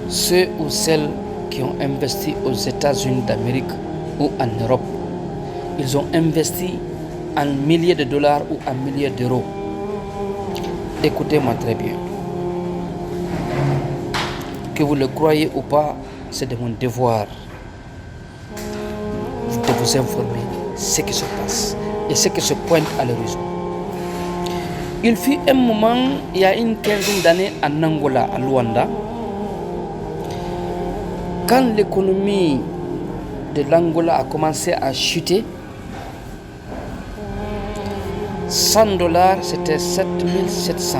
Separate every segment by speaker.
Speaker 1: ceux ou celles qui ont investi aux États-Unis d'Amérique ou en Europe, ils ont investi en milliers de dollars ou en milliers d'euros. Écoutez-moi très bien. Que vous le croyez ou pas, c'est de mon devoir de vous informer ce qui se passe et ce qui se pointe à l'horizon. Il fut un moment, il y a une quinzaine d'années, en Angola, à Luanda, quand l'économie de l'Angola a commencé à chuter. 100 dollars, c'était 7700.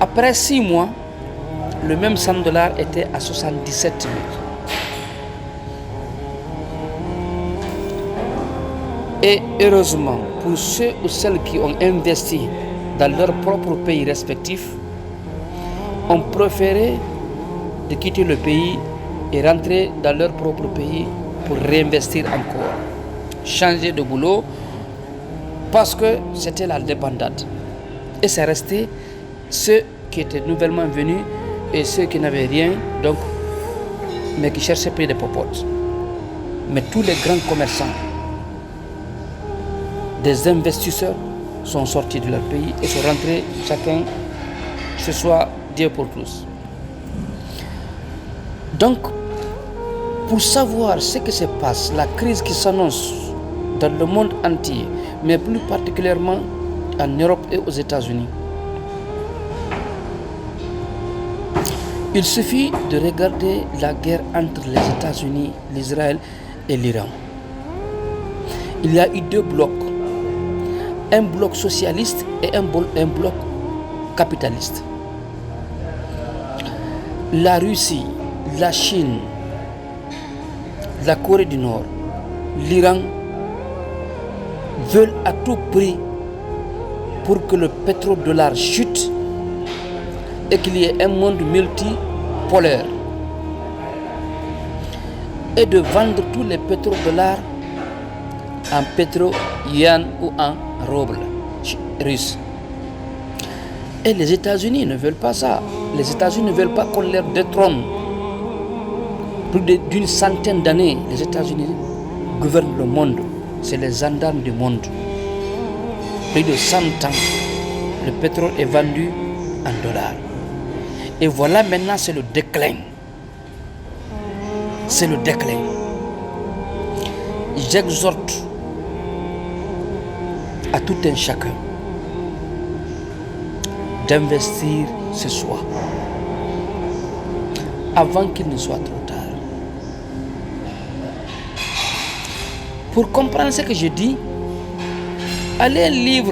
Speaker 1: Après 6 mois, le même 100 dollars était à 77 000. Et heureusement, pour ceux ou celles qui ont investi dans leur propre pays respectif, ont préféré de quitter le pays et rentrer dans leur propre pays pour réinvestir encore, changer de boulot, parce que c'était la débandade. Et c'est resté ceux qui étaient nouvellement venus et ceux qui n'avaient rien, donc, mais qui cherchaient prix de popotes. Mais tous les grands commerçants, des investisseurs, sont sortis de leur pays et sont rentrés, chacun, ce soit Dieu pour tous. Donc, pour savoir ce qui se passe, la crise qui s'annonce dans le monde entier, mais plus particulièrement en Europe et aux États-Unis, il suffit de regarder la guerre entre les États-Unis, l'Israël et l'Iran. Il y a eu 2 blocs, un bloc socialiste et un bloc capitaliste. La Russie, la Chine, la Corée du Nord, l'Iran veulent à tout prix pour que le pétrodollar chute et qu'il y ait un monde multipolaire, et de vendre tous les pétrodollars en pétro-yuan ou en rouble russe. Et les États-Unis ne veulent pas ça. Les États-Unis ne veulent pas qu'on leur détrône. Plus d'une centaine d'années, les États-Unis gouvernent le monde. C'est les gendarmes du monde. Plus de 100 ans, le pétrole est vendu en dollars. Et voilà, maintenant, c'est le déclin. C'est le déclin. J'exhorte à tout un chacun d'investir ce soir, avant qu'il ne soit trop tard. Pour comprendre ce que je dis, allez lire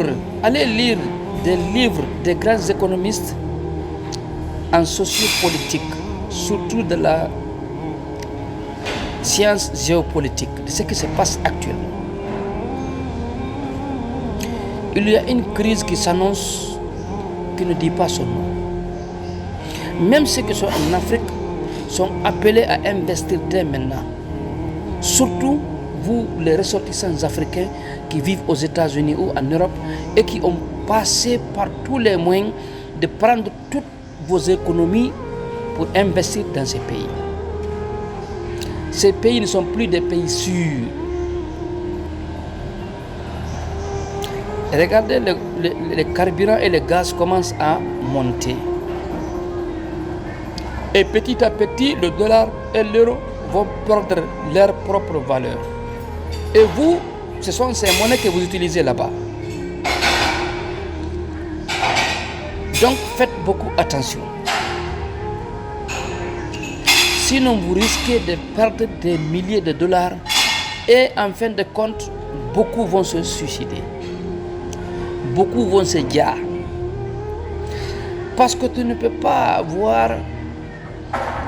Speaker 1: des livres des grands économistes en sociopolitique, surtout de la science géopolitique, de ce qui se passe actuellement. Il y a une crise qui s'annonce, qui ne dit pas son nom. Même ceux qui sont en Afrique sont appelés à investir dès maintenant. Surtout vous, les ressortissants africains qui vivent aux États-Unis ou en Europe et qui ont passé par tous les moyens de prendre toutes vos économies pour investir dans ces pays. Ces pays ne sont plus des pays sûrs. Regardez, les carburants et les gaz commencent à monter. Et petit à petit, le dollar et l'euro vont perdre leur propre valeur. Et vous, ce sont ces monnaies que vous utilisez là-bas. Donc faites beaucoup attention. Sinon, vous risquez de perdre des milliers de dollars et en fin de compte, beaucoup vont se suicider. Beaucoup vont se dire. Parce que tu ne peux pas voir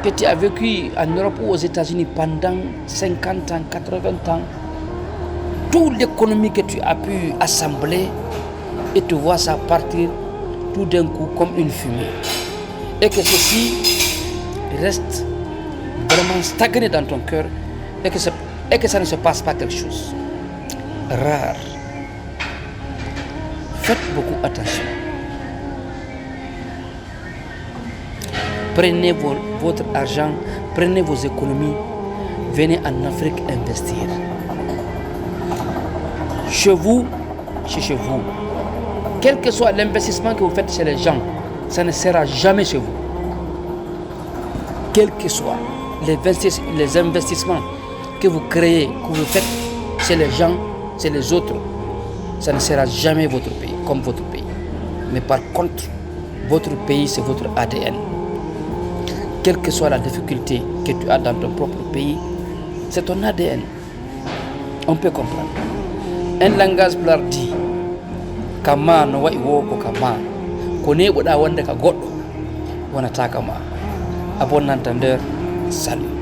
Speaker 1: que tu as vécu en Europe ou aux États-Unis pendant 50 ans, 80 ans, toute l'économie que tu as pu assembler et tu vois ça partir tout d'un coup comme une fumée. Et que ceci reste vraiment stagné dans ton cœur et que ça ne se passe pas quelque chose. Rare. Faites beaucoup attention. Prenez votre argent, prenez vos économies, venez en Afrique investir. Chez vous, chez vous. Quel que soit l'investissement que vous faites chez les gens, ça ne sera jamais chez vous. Quels que soient les investissements que vous créez, que vous faites chez les gens, chez les autres, ça ne sera jamais votre pays, comme votre pays. Mais par contre, votre pays, c'est votre ADN. Quelle que soit la difficulté que tu as dans ton propre pays, c'est ton ADN. On peut comprendre. Un langage pulaar dit kama no wa'i wo ko kama ko neɓoɗa wonde ka goɗɗo wonata kama. À bon entendeur, salut.